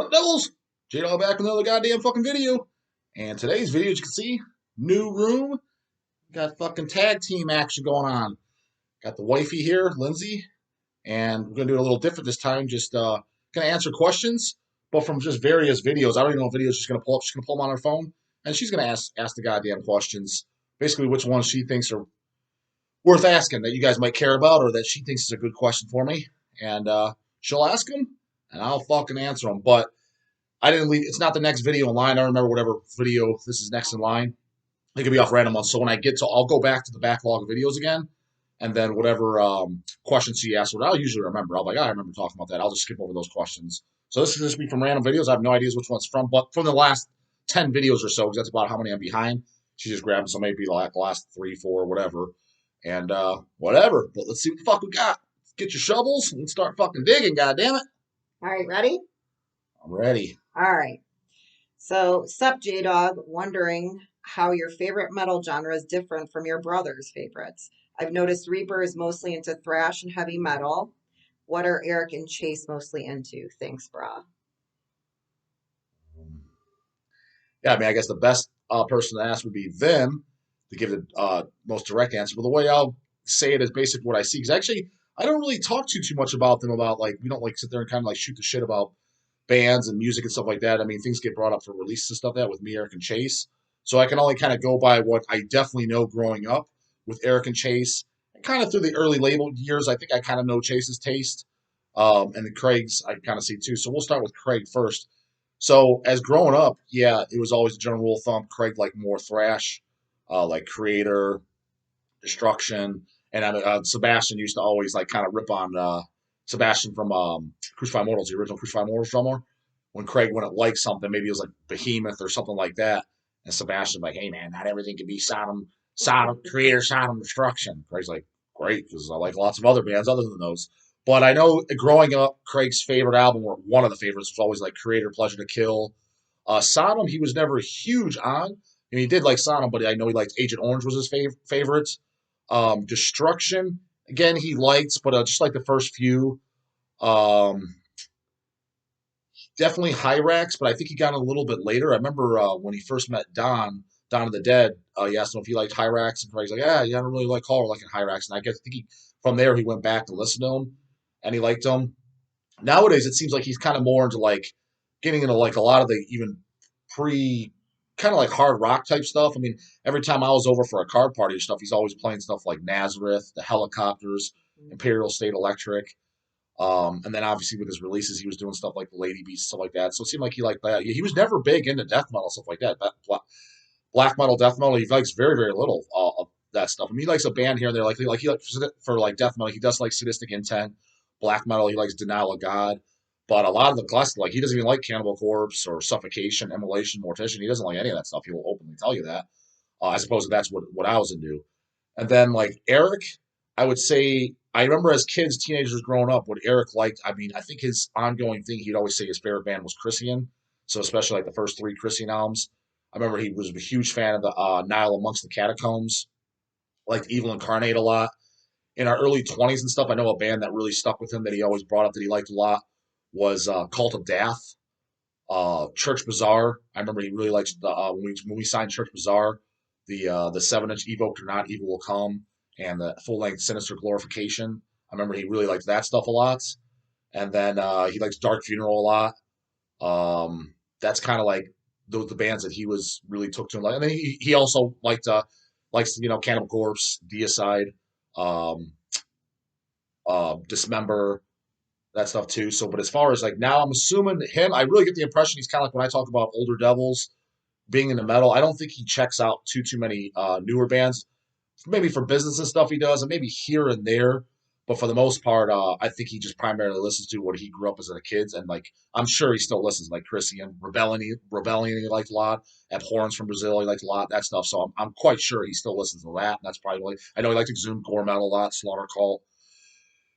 What devils? J-Dog back with another goddamn fucking video. And today's video, as you can see, new room. Got fucking tag team action going on. Got the wifey here, Lindsay, and we're gonna do it a little different this time. Just gonna answer questions, but from just various videos. I don't even know what videos she's gonna pull up. She's gonna pull them on her phone, and she's gonna ask the goddamn questions. Basically, which ones she thinks are worth asking that you guys might care about, or that she thinks is a good question for me, and she'll ask them, and I'll fucking answer them. But I didn't leave. It's not the next video in line. I don't remember whatever video this is next in line. It could be off random ones. So when I get to, I'll go back to the backlog of videos again, and then whatever questions she asked, what I'll usually remember. I'll be like, oh, I remember talking about that. I'll just skip over those questions. So this is just me from random videos. I have no idea which one's from, but from the last 10 videos or so, because that's about how many I'm behind. She just grabbed some, maybe like the last 3, 4, whatever, and whatever. But let's see what the fuck we got. Let's get your shovels and start fucking digging. God damn it! All right, ready? I'm ready. All right. So, sup, J-Dog, wondering how your favorite metal genre is different from your brother's favorites. I've noticed Reaper is mostly into thrash and heavy metal. What are Eric and Chase mostly into? Thanks, brah. Yeah, I mean, I guess the best person to ask would be them to give the most direct answer. But the way I'll say it is basically what I see. Because actually, I don't really talk too much about them. About like we don't like sit there and kind of like shoot the shit about bands and music and stuff like that. I mean, things get brought up for releases and stuff like that with me, Eric, and Chase. So I can only kind of go by what I definitely know growing up with Eric and Chase. And kind of through the early label years, I think I kind of know Chase's taste. And then Craig's I kind of see too. So we'll start with Craig first. So as growing up, yeah, it was always a general rule of thumb. Craig liked more thrash, like Creator, Destruction, and Sebastian used to always like kind of rip on Sebastian from Crucified Mortals, the original Crucified Mortals drummer. When Craig wouldn't like something, maybe it was like Behemoth or something like that, and Sebastian like, hey man, not everything can be Sodom, Creator, Sodom, Destruction. Craig's like, great, because I like lots of other bands other than those. But I know growing up, Craig's favorite album, or one of the favorites, was always like Creator, Pleasure to Kill. Sodom, he was never huge on. I mean, he did like Sodom, but I know he liked Agent Orange was his favorite. Destruction, again, he liked, but just like the first few. Um, Definitely Hyrax, but I think he got a little bit later. I remember when he first met Don of the Dead, he asked him if he liked Hyrax, and Craig's like, yeah, I don't really like Call like Hyrax. And I guess I think from there he went back to listen to him, and he liked him. Nowadays, it seems like he's kind of more into like getting into like a lot of the even pre kind of like hard rock type stuff. I mean, every time I was over for a card party or stuff, he's always playing stuff like Nazareth, the Helicopters, Imperial State Electric. And then obviously with his releases, he was doing stuff like the Lady Beast, stuff like that. So it seemed like he liked that. He was never big into death metal, stuff like that. Black metal, death metal, he likes very, very little of that stuff. I mean, he likes a band here and there. Like he likes for like death metal, he does like Sadistic Intent. Black metal, he likes Denial of God. But a lot of the classic, like he doesn't even like Cannibal Corpse or Suffocation, Immolation, Mortician. He doesn't like any of that stuff. He will openly tell you that. I suppose that's what I was into. And then like Eric, I would say I remember as kids, teenagers growing up, what Eric liked. I mean, I think his ongoing thing, he'd always say his favorite band was Christian. So especially like the first 3 Christian albums. I remember he was a huge fan of the Nile Amongst the Catacombs, liked Evil Incarnate a lot. In our early 20s and stuff, I know a band that really stuck with him that he always brought up that he liked a lot was Cult of Death, Church Bazaar. I remember he really liked the when we signed Church Bazaar, the 7-inch Evoked or Not Evil Will Come, and the full length Sinister Glorification. I remember he really liked that stuff a lot. And then he likes Dark Funeral a lot. That's kind of like the bands that he was really took to him. And then he also likes Cannibal Corpse, Deicide, um, Dismember, that stuff too. So, but as far as like now, I'm assuming him. I really get the impression he's kind of like when I talk about older Devils being in the metal. I don't think he checks out too many newer bands. Maybe for business and stuff he does, and maybe here and there. But for the most part, I think he just primarily listens to what he grew up as a kid, and like I'm sure he still listens, like Christian Rebellion he liked a lot, Abhorrence from Brazil he liked a lot, that stuff. So I'm quite sure he still listens to that. And that's probably I know he liked Exhumed Gore Metal a lot, Slaughter Cult,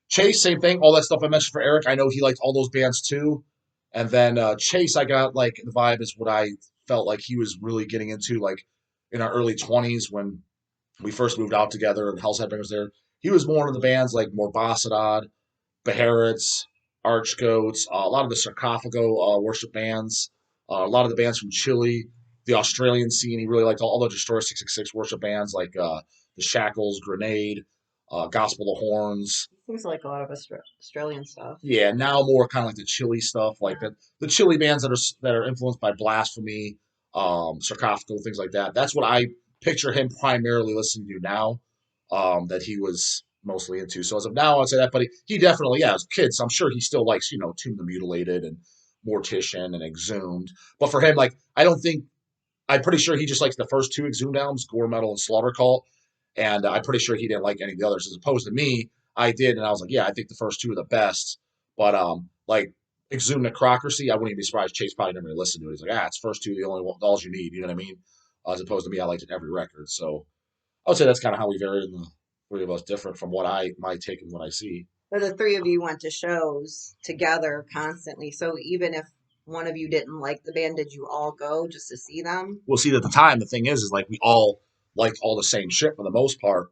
Chase, same thing. All that stuff I mentioned for Eric, I know he liked all those bands too. And then Chase, I got like the vibe is what I felt like he was really getting into, like in our early 20s when we first moved out together and Hell's Headbangers was there. He was more into the bands like Morbosodod, Beharets, Archgoats, a lot of the Sarcophago worship bands, a lot of the bands from Chile, the Australian scene. He really liked all the Destroyer 666 worship bands like the Shackles, Grenade, Gospel of Horns. Seems like a lot of Australian stuff. Yeah, now more kind of like the Chile stuff, like Yeah. the Chile bands that are influenced by Blasphemy, Sarcophago, things like that. That's what I picture him primarily listening to now. That he was mostly into. So as of now, I'd say that. But he definitely, yeah, as kids, I'm sure he still likes Tomb the Mutilated and Mortician and Exhumed. But for him, like I don't think I'm pretty sure he just likes the first two Exhumed albums, Gore Metal and Slaughter Cult, and I'm pretty sure he didn't like any of the others. As opposed to me, I did, and I was like, yeah, I think the first two are the best. But like Exhumed Necrocracy, I wouldn't even be surprised Chase probably never really listened to it. He's like, it's first two, the only one, all you need. You know what I mean? As opposed to me, I liked it every record. So I would say that's kind of how we vary in the three of us different from what I my take and what I see. But the three of you went to shows together constantly. So even if one of you didn't like the band, did you all go just to see them? We'll see at the time. The thing is like we all liked all the same shit for the most part.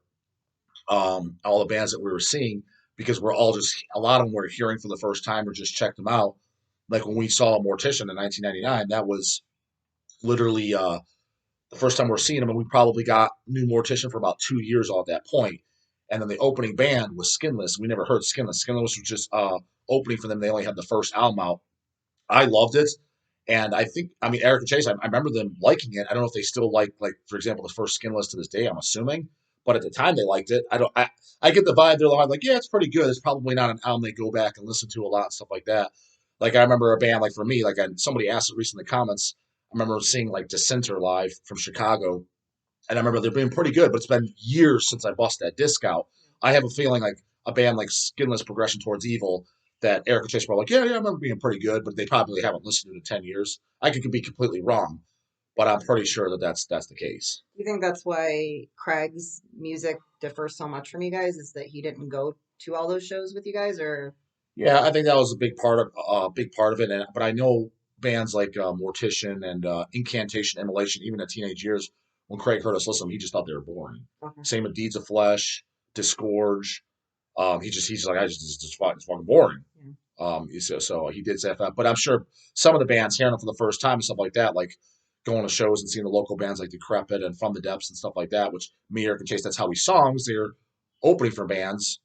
All the bands that we were seeing because we're all just a lot of them were hearing for the first time or just checked them out. Like when we saw Mortician in 1999, that was literally the first time we're seeing them, and we probably got new Mortician for about 2 years all at that point. And then the opening band was Skinless. We never heard Skinless. Skinless was just opening for them. They only had the first album out. I loved it. And I think, I mean, Eric and Chase, I remember them liking it. I don't know if they still like, for example, the first Skinless to this day, I'm assuming. But at the time they liked it. I get the vibe they're like, yeah, it's pretty good. It's probably not an album they go back and listen to a lot and stuff like that. Like I remember a band like for me, somebody asked it recently in the comments. I remember seeing like Dissenter live from Chicago, and I remember they're being pretty good, but it's been years since I bust that disc out. I have a feeling like a band like Skinless Progression Towards Evil that Eric and Chase were like, yeah, I remember being pretty good, but they probably haven't listened to it in 10 years. I could be completely wrong, but I'm pretty sure that that's the case. You think that's why Craig's music differs so much from you guys? Is that he didn't go to all those shows with you guys, or Yeah, I think that was a big part of it. But I know bands like Mortician and Incantation, Immolation, even in teenage years, when Craig heard us listen, he just thought they were boring. okay. Same with Deeds of Flesh, Disgorge. He's like, it's fucking boring. Yeah. So he did say that, but I'm sure some of the bands hearing them for the first time and stuff like that, like going to shows and seeing the local bands like Decrepit and From the Depths and stuff like that, which me, Eric, and Chase, that's how we songs. They're opening for bands,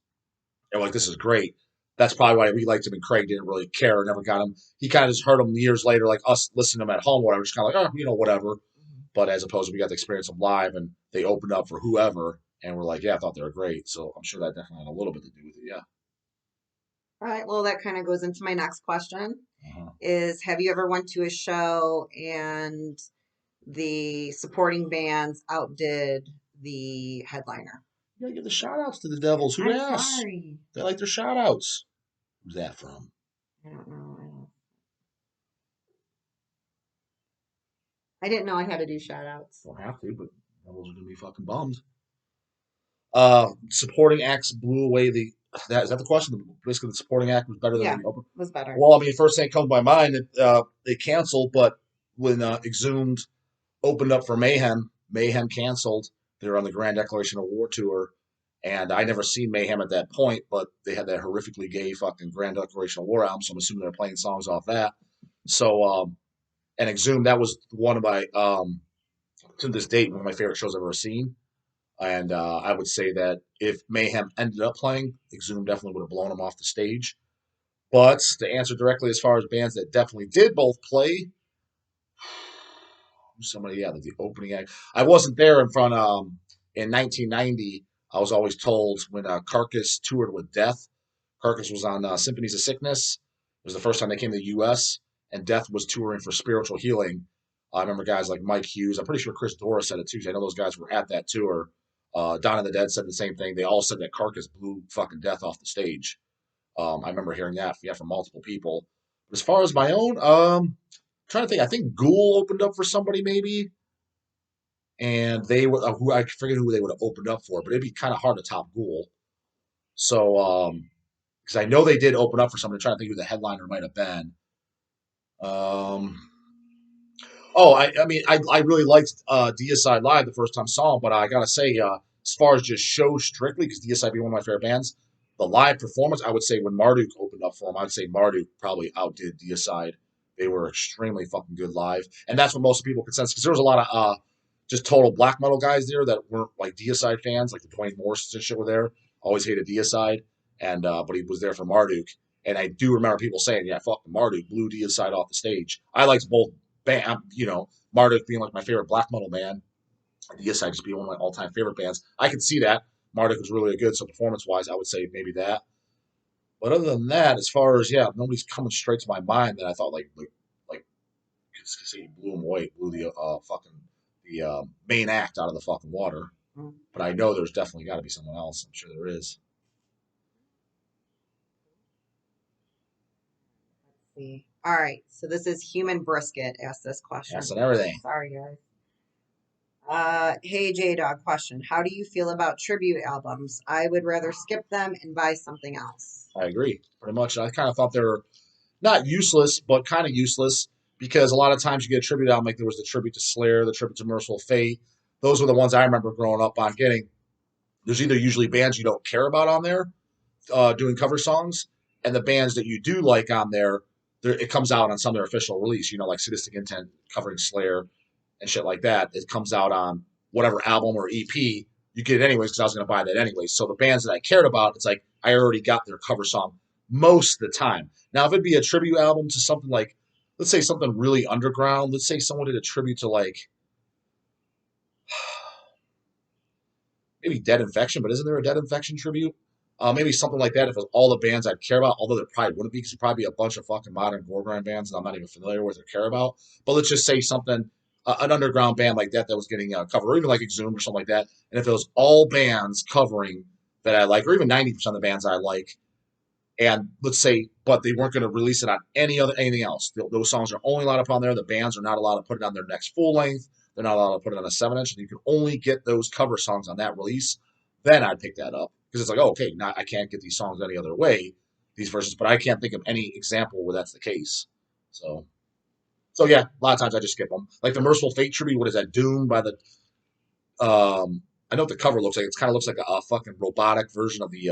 and we're like, this is great. That's probably why we liked him, and Craig didn't really care, never got him. He kind of just heard them years later, like us listening to them at home, whatever, just kind of like, whatever. Mhm. But as opposed to we got to experience them live, and they opened up for whoever, and we're like, yeah, I thought they were great. So I'm sure that definitely had a little bit to do with it. Yeah. All right. Well, that kind of goes into my next question: Uh-huh. is have you ever went to a show and the supporting bands outdid the headliner? You gotta give the shout outs to the Devils. Who I'm asked? sorry. They like their shout outs. Who's that from? I don't know. I didn't know I had to do shout outs. Don't have to, but Devils are gonna be fucking bummed. Supporting acts blew away the. Is that the question? Basically, the supporting act was better than Yeah, the open. was better. Well, I mean, first thing comes to my mind, they canceled, but when Exhumed opened up for Mayhem, Mayhem canceled. They were on the Grand Declaration of War tour, and I never seen Mayhem at that point, but they had that horrifically gay fucking Grand Declaration of War album, so I'm assuming they're playing songs off that. So, and Exhumed, that was one of my, to this date, one of my favorite shows I've ever seen. And I would say that if Mayhem ended up playing, Exhumed definitely would have blown them off the stage. But to answer directly, as far as bands that definitely did both play, somebody, yeah, the opening act. I wasn't there in front in 1990. I was always told when Carcass toured with Death. Carcass was on Symphonies of Sickness. It was the first time they came to the U.S. and Death was touring for Spiritual Healing. I remember guys like Mike Hughes. I'm pretty sure Chris Dora said it too. I know those guys were at that tour. Dawn of the Dead said the same thing. They all said that Carcass blew fucking Death off the stage. I remember hearing that, yeah, from multiple people. But as far as my own, trying to think. I think Ghoul opened up for somebody maybe, and they were who I forget who they would have opened up for, but it'd be kind of hard to top Ghoul. So, because I know they did open up for somebody. I'm trying to think who the headliner might have been. Um, oh, I mean, I really liked Deicide live the first time I saw him, but I gotta say, as far as just show strictly, because Deicide being one of my favorite bands, the live performance, I would say when Marduk opened opened up for him. I'd say Marduk probably outdid Deicide. They were extremely fucking good live, and that's what most people could sense because there was a lot of just total black metal guys there that weren't like Deicide fans, like the Dwayne Morses and shit were there. Always hated Deicide, and but he was there for Marduk. And I do remember people saying, "Yeah, fuck Marduk blew Deicide off the stage." I liked both band, Marduk being like my favorite black metal band, and Deicide just being one of my all-time favorite bands. I could see that Marduk was really good, so performance-wise, I would say maybe that. But other than that, as far as nobody's coming straight to my mind that I thought like he blew him away, blew the fucking the main act out of the fucking water. Mm. But I know there's definitely got to be someone else. I'm sure there is. Let's see. All right. So this is Human Brisket asked this question. That's and everything. Sorry, guys. Hey J Dog, question. How do you feel about tribute albums? I would rather skip them and buy something else. I agree, pretty much. I kind of thought they were not useless, but kind of useless because a lot of times you get a tribute album, like there was the tribute to Slayer, the tribute to Merciful Fate. Those were the ones I remember growing up on getting. There's either usually bands you don't care about on there doing cover songs, and the bands that you do like on there, it comes out on some of their official release, like Sadistic Intent covering Slayer and shit like that. It comes out on whatever album or EP. You get it anyways because I was going to buy that anyways. So the bands that I cared about, it's like I already got their cover song most of the time. Now, if it'd be a tribute album to something like, let's say something really underground, let's say someone did a tribute to like maybe Dead Infection, but isn't there a Dead Infection tribute? Maybe something like that if it was all the bands I'd care about, although there probably wouldn't be because there'd probably be a bunch of fucking modern gore grind bands that I'm not even familiar with or care about. But let's just say something, an underground band like that was getting covered, or even like Exhumed or something like that. And if it was all bands covering that I like, or even 90% of the bands I like, and let's say, but they weren't going to release it on anything else. Those songs are only allowed up on there. The bands are not allowed to put it on their next full length. They're not allowed to put it on a 7-inch, and you can only get those cover songs on that release. Then I'd pick that up because it's like, oh, okay, now I can't get these songs any other way, these versions, but I can't think of any example where that's the case. So yeah, a lot of times I just skip them. Like the Merciful Fate tribute, what is that? Doom by the I know what the cover looks like. It kind of looks like a fucking robotic version of the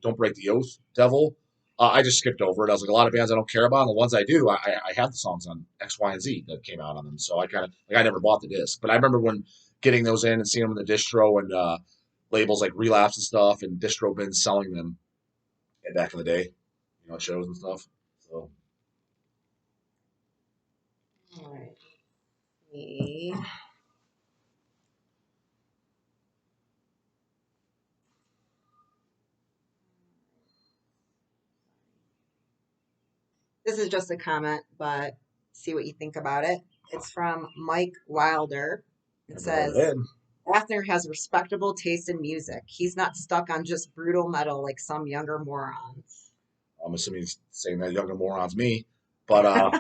Don't Break the Oath Devil. I just skipped over it. I was like, a lot of bands I don't care about. And the ones I do, I have the songs on X, Y, and Z that came out on them. So I kind of, like, I never bought the disc. But I remember when getting those in and seeing them in the distro and labels like Relapse and stuff and distro bins selling them back in the day, shows and stuff. So, All right. Me. This is just a comment, but see what you think about it. It's from Mike Wilder. It says, Athner has respectable taste in music. He's not stuck on just brutal metal like some younger morons. I'm assuming he's saying that younger moron's me. But I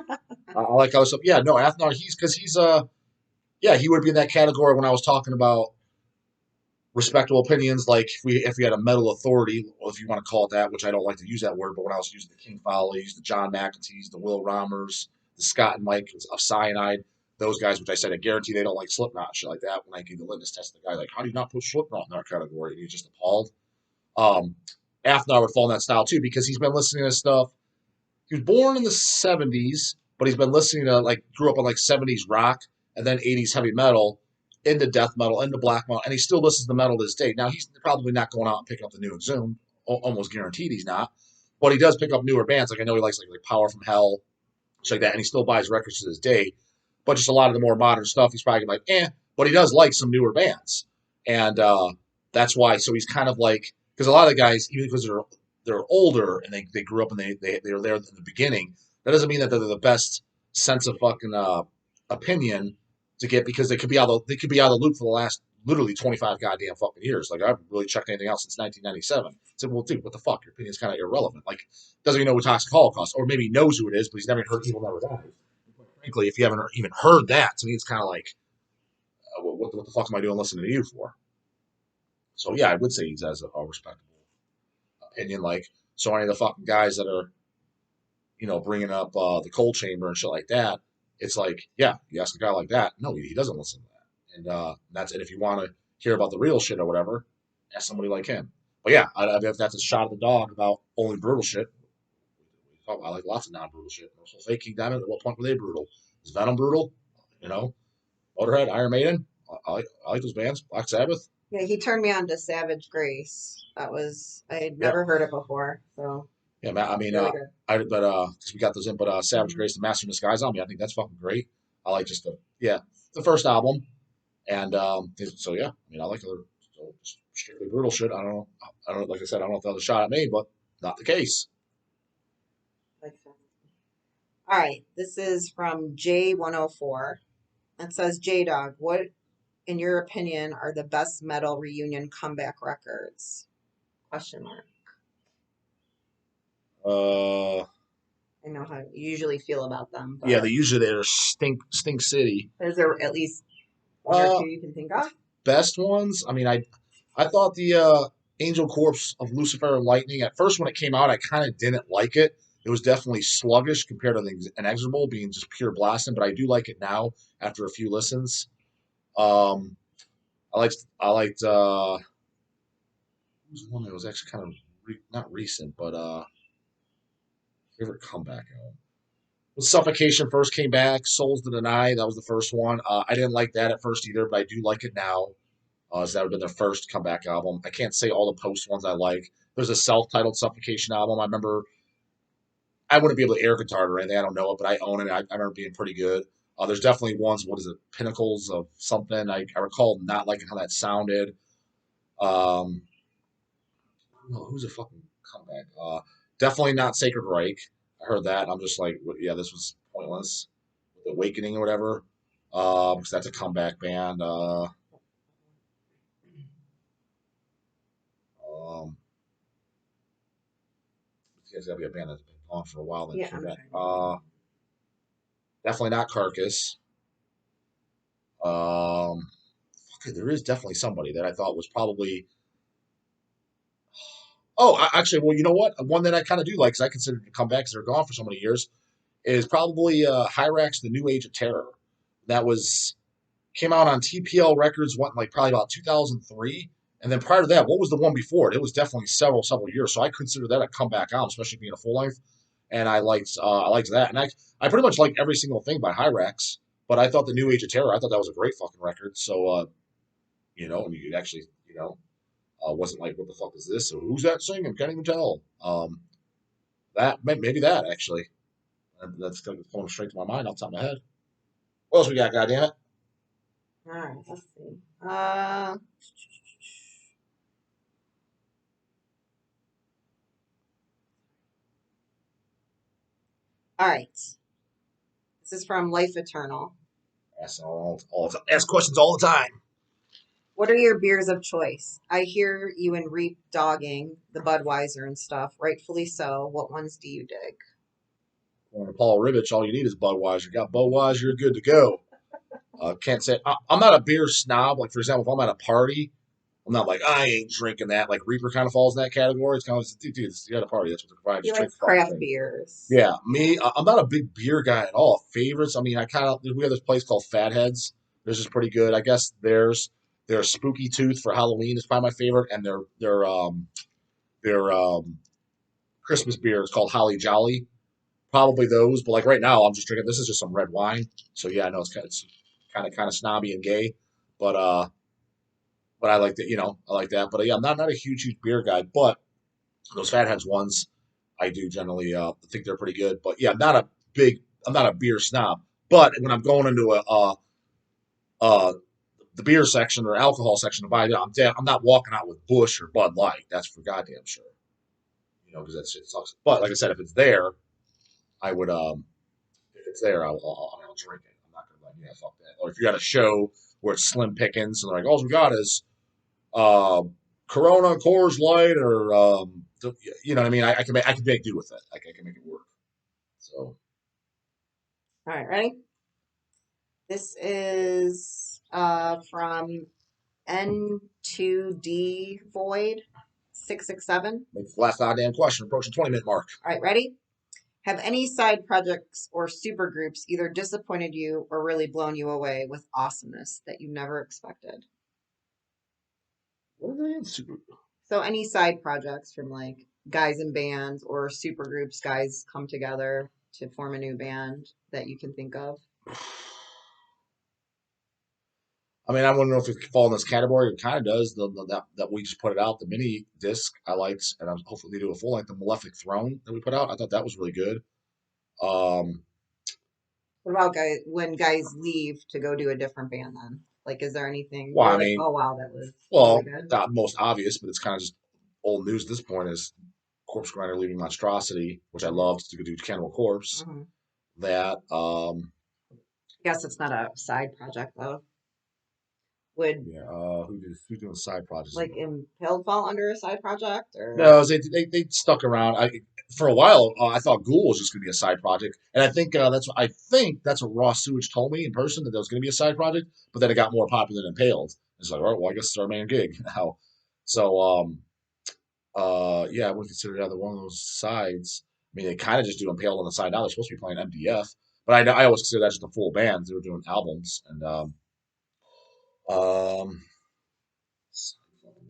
like other stuff. Yeah, no, Athnar, yeah, he would be in that category when I was talking about respectable opinions. Like if we had a metal authority, or if you want to call it that, which I don't like to use that word, but when I was using the King Follies, the John McEntees, the Will Rommers, the Scott and Mike of Cyanide, those guys, which I said I guarantee they don't like Slipknot, shit like that. When I gave the litmus test, the guy like, how do you not put Slipknot in that category? And he's just appalled. Um, Athnar would fall in that style too because he's been listening to stuff. He was born in the 70s, but he's been listening to grew up on like 70s rock and then 80s heavy metal, into death metal, into black metal, and he still listens to metal to this day. Now he's probably not going out and picking up the new Exhumed, almost guaranteed he's not, but he does pick up newer bands. Like I know he likes like Power from Hell, shit like that, and he still buys records to this day. But just a lot of the more modern stuff, he's probably like, but he does like some newer bands, and that's why. So he's kind of like because a lot of the guys, even because they're older and they grew up and they were there in the beginning. That doesn't mean that they're the best sense of fucking opinion to get because they could be out of the loop for the last literally 25 goddamn fucking years. Like I haven't really checked anything else since 1997. I said, well, dude, what the fuck? Your opinion's kind of irrelevant. Like doesn't even know what Toxic Holocaust, or maybe he knows who it is, but he's never heard Evil Never Dies. Frankly, if you haven't even heard that, to me, it's kind of like, what the fuck am I doing listening to you for? So yeah, I would say he has a respectable opinion. Like so any of the fucking guys that are bringing up the cold chamber and shit like that, it's like, yeah, you ask a guy like that, no, he doesn't listen to that, and that's it. If you want to hear about the real shit or whatever, ask somebody like him. But yeah, if that's a shot at the dog about only brutal shit, I like lots of non-brutal shit. So Fake King Diamond. At what point were they brutal? Is Venom brutal? You know, Motorhead, Iron Maiden. I like those bands. Black Sabbath. Yeah, he turned me on to Savage Grace. That was I had Yeah, never heard it before, so yeah, man. I it's mean, really good. because we got those in, but Savage Hmm. Grace, the Master in Disguise on me. I think that's fucking great. I like just the first album, and so yeah. I mean, I like the so just strictly brutal shit. I don't know. I don't know. Like I said, I don't know if that was a shot at me, but not the case. Like that. All right, this is from J104. It says, J Dog, what, in your opinion, are the best metal reunion comeback records? Question mark. Uh, I know how you usually feel about them, yeah, they but usually they're Stink City. is there at least one or Uh, two you can think of? best ones. I mean, I thought the Angel Corpse of Lucifer and Lightning at first when it came out, I kind of didn't like it. It was definitely sluggish compared to the Inexorable being just pure blasting, but I do like it now after a few listens. Um, I liked who's one that was actually kind of not recent, but favorite comeback album. When Suffocation first came back, Souls to Deny, that was the first one. I didn't like that at first either, but I do like it now. So that would have been their first comeback album. I can't say all the post ones I like. There's a self-titled Suffocation album. I remember I wouldn't be able to air guitar it or anything. I don't know it, but I own it. I remember being pretty good. There's definitely ones. What is it? Pinnacles of something. I recall not liking how that sounded. Um, who's a fucking comeback? Definitely not Sacred Reich. I heard that. I'm just like, yeah, this was pointless. With Awakening or whatever. Because that's a comeback band. Um, it's got to be a band that's been gone for a while. Then Yeah, came I'm back. trying to think. Definitely not Carcass. Okay, there is definitely somebody that I thought was probably. Oh, actually, well, you know what? One that I kind of do like, because I consider to come back because they're gone for so many years, is probably Hyrax, The New Age of Terror. That was came out on TPL Records, what like probably about 2003. And then prior to that, what was the one before it? It was definitely several years. So I consider that a comeback album, especially being a full length. And I liked that. And I pretty much like every single thing by Hyrax. But I thought the New Age of Terror, I thought that was a great fucking record. So and you could actually, wasn't like, what the fuck is this? Or who's that singing? Can't even tell. That maybe that actually. That's going straight to my mind off the top of my head. What else we got? Goddamn it! All right, let's see. All right. This is from Life Eternal. Ask questions all the time. What are your beers of choice? I hear you and Reap dogging the Budweiser and stuff. Rightfully so. What ones do you dig? Going to Paul Rivich, all you need is Budweiser. Got Budweiser, you're good to go. Can't say I'm not a beer snob. Like for example, if I'm at a party, I'm not like I ain't drinking that. Like Reaper kind of falls in that category. It's kind of like, dude, you at a party. That's what they're providing. He Just drink likes the fucking craft thing. beers. Yeah, me, I'm not a big beer guy at all. Favorites, I mean, I kind of we have this place called Fatheads. This is pretty good. I guess their Spooky Tooth for Halloween is probably my favorite, and their Christmas beer is called Holly Jolly. Probably those, but like right now, I'm just drinking. This is just some red wine. So yeah, I know it's kind of snobby and gay, but I like that. I like that. But yeah, I'm not a huge beer guy, but those Fatheads ones, I do generally think they're pretty good. But yeah, I'm not a beer snob. But when I'm going into uh, the beer section or alcohol section to buy it, I'm not walking out with Bush or Bud Light. That's for goddamn sure. Because that shit sucks. But like I said, if it's there, I would if it's there, I'll drink it. I'm not gonna like fuck that. Or if you're at a show where it's slim pickings and they're like all we got is uh, Corona, Coors Light, or you know what I mean. I can make do with it. Like I can make it work. So All right, ready? This is from N2D Void 667. make the last goddamn question approaching 20-minute mark. All right, ready? Have any side projects or supergroups either disappointed you or really blown you away with awesomeness that you never expected? What are they in super? So any side projects from like guys in bands or super groups, guys come together to form a new band that you can think of? I mean, I wouldn't know if it could fall in this category. It kind of does. That we just put it out. The mini disc I liked, and I'm hopefully they do a full length. The Malefic Throne that we put out, I thought that was really good. Um, What about guys when guys leave to go do a different band then? Like, is there anything well, you're I like, mean, oh wow, that was really well, good? not most obvious, but it's kind of just old news at this point. Is Corpse Grinder leaving Monstrosity, which I Hmm. loved to go do Cannibal Corpse. Hmm. That I guess it's not a side project though. Would yeah, who's doing side projects? like Impaled fall under a side project or? No, they stuck around. For a while, I thought Ghoul was just going to be a side project, and I think that's what Raw Sewage told me in person that there was going to be a side project. But then it got more popular than Impaled. It's like, all right, well, I guess it's our main gig now. So, yeah, I wouldn't consider the other one of those sides. I mean, they kind of just do Impaled on the side now. They're supposed to be playing MDF, but I always consider that just a full band. They were doing albums, and um,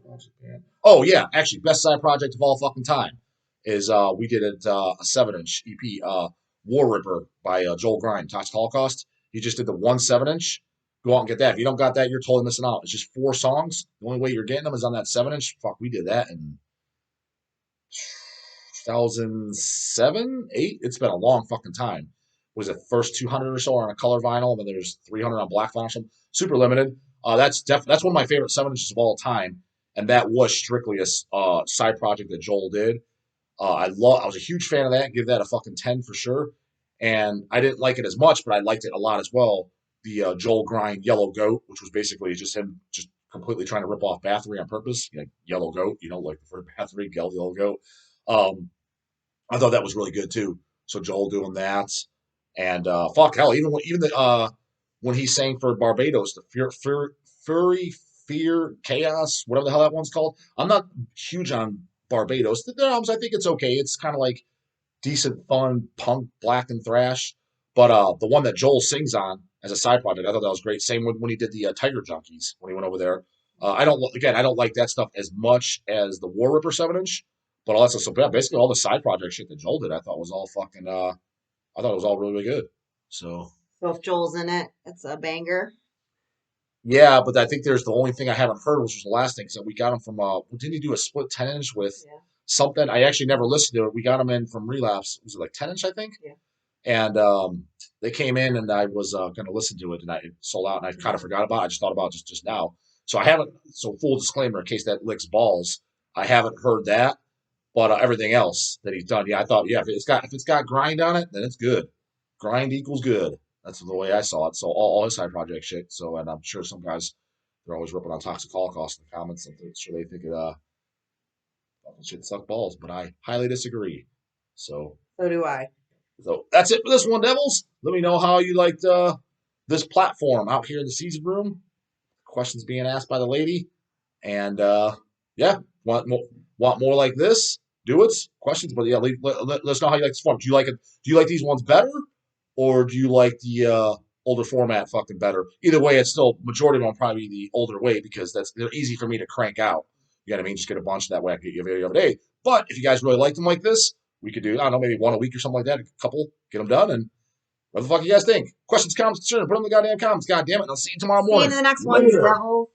project, man. Oh yeah, actually, best side project of all fucking time is we did a 7 inch EP, War Ripper by Joel Grind, Toxic Holocaust. He just did the 1 7 inch. Go out and get that. If you don't got that, you're totally missing out. It's just 4 songs. The only way you're getting them is on that 7 inch. Fuck, we did that in 2007, eight. It's been a long fucking time. Was it first 200 or so on a color vinyl, and then there's 300 on black vinyl. Something super limited. That's one of my favorite 7 inches of all time, and that was strictly a side project that Joel did. I was a huge fan of that. Give that a fucking 10 for sure. And I didn't like it as much, but I liked it a lot as well. The Joel Grind Yellow Goat, which was basically just him just completely trying to rip off Bathory on purpose. You know, Yellow Goat, like the first Bathory, Yellow Goat. Um, I thought that was really good too. So Joel doing that, and fuck hell, when he sang for Barbados, the Fury Fear Chaos, whatever the hell that one's called. I'm not huge on Barbados. The albums, I think it's okay. It's kind of like decent, fun punk, black and thrash. But the one that Joel sings on as a side project, I thought that was great. Same when he did the Tiger Junkies when he went over there. I don't like that stuff as much as the War Ripper 7 inch, but also so yeah, basically all the side project shit that Joel did, I thought was all fucking. I thought it was all really, really good. So So if Joel's in it, it's a banger. yeah, but I think there's the only thing I haven't heard, which was the last thing, because we got him from. Didn't he do a split 10 inch with Yeah, something? I actually never listened to it. We got him in from Relapse. Was it like 10 inch? I think. yeah. And they came in, and I was going to listen to it, and it sold out, and I kind of forgot about it. I just thought about it just now. So I haven't. So full disclaimer, in case that licks balls, I haven't heard that, but everything else that he's done, yeah, I thought, yeah, if it's got grind on it, then it's good. Grind equals good. That's the way I saw it. So all his side project shit. So, and I'm sure some guys they're always ripping on Toxic Holocaust in the comments. I'm sure they think it fucking shit suck balls, but I highly disagree. So So do I. so that's it for this one, Devils. Let me know how you liked this platform out here in the season room. Questions being asked by the lady, and yeah, want more like this? Do it. Questions, but yeah, let us know how you like this form. Do you like it? Do you like these ones better, or do you like the older format fucking better? Either way, it's still majority of them will probably be the older way because they're easy for me to crank out. You know what I mean? Just get a bunch that way. I can get you a video every day. But if you guys really like them like this, we could do I don't know maybe one a week or something like that. A couple, get them done, and what the fuck you guys think? Questions, comments, concerns, put them in the goddamn comments. God damn it! And I'll see you tomorrow See you in morning. the next one, Later. Devil.